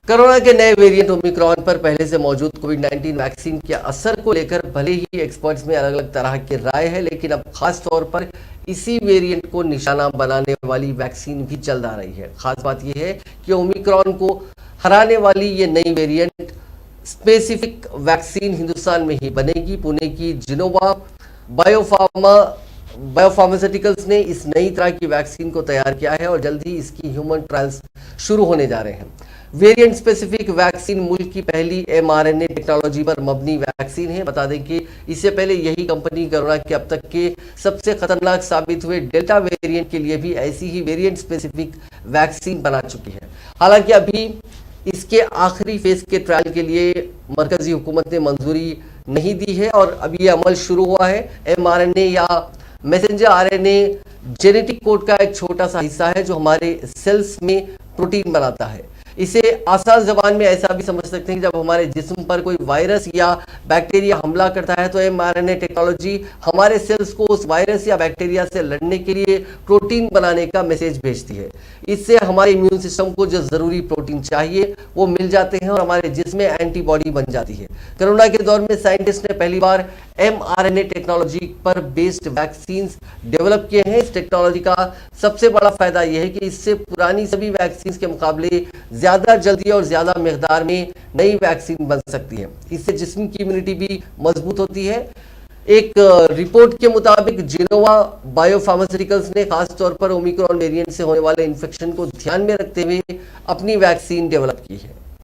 Corona के नए variant Omicron पर पहले से मौजूद कोविड-19 वैक्सीन के असर को लेकर भले ही एक्सपर्ट्स में अलग अलग तरह की राय है, लेकिन अब खास तौर पर इसी वेरिएंट को निशाना बनाने वाली वैक्सीन भी चल आ रही है। खास बात यह है कि ओमिक्रॉन को हराने वाली ये नई वेरिएंट स्पेसिफिक वैक्सीन हिंदुस्तान में ही बनेगी। पुणे की जिनोवा बायोफार्मास्यूटिकल्स ने इस नई तरह की वैक्सीन को तैयार किया है और जल्द ही इसकी ह्यूमन ट्रायल्स शुरू होने जा रहे हैं। वेरिएंट स्पेसिफिक वैक्सीन मुल्क की पहली mRNA टेक्नोलॉजी पर मबनी वैक्सीन है। बता दें कि इससे पहले यही कंपनी कोरोना के अब तक के सबसे खतरनाक साबित हुए डेल्टा वेरिएंट के लिए भी ऐसी ही वेरिएंट स्पेसिफिक वैक्सीन बना चुकी है। हालांकि अभी इसके आखिरी फेज के ट्रायल के लिए मरकजी हुकूमत ने मंजूरी नहीं दी है और अब ये अमल शुरू हुआ है। mRNA या मैसेंजर RNA जेनेटिक कोड का एक छोटा सा हिस्सा है जो हमारे सेल्स में प्रोटीन बनाता है। इसे आसान जबान में ऐसा भी समझ सकते हैं कि जब हमारे जिस्म पर कोई वायरस या बैक्टीरिया हमला करता है तो mRNA टेक्नोलॉजी हमारे सेल्स को उस वायरस या बैक्टीरिया से लड़ने के लिए प्रोटीन बनाने का मैसेज भेजती है। इससे हमारे इम्यून सिस्टम को जो जरूरी प्रोटीन चाहिए वो मिल जाते हैं और हमारे जिस्म में एंटीबॉडी बन जाती है। कोरोना के दौर में साइंटिस्ट ने पहली बार mRNA टेक्नोलॉजी पर बेस्ड वैक्सीन डेवलप किए हैं। इस टेक्नोलॉजी का सबसे बड़ा फायदा यह है कि इससे पुरानी सभी वैक्सीन के मुकाबले ज्यादा जल्दी और ज्यादा मिकदार में नई वैक्सीन बन सकती है। इससे जिस्म की इम्यूनिटी भी मजबूत होती है। एक रिपोर्ट के मुताबिक जिनोवा बायोफार्मास्यूटिकल्स ने खास तौर पर ओमिक्रॉन वेरिएंट से होने वाले इन्फेक्शन को ध्यान में रखते हुए अपनी वैक्सीन डेवलप की है।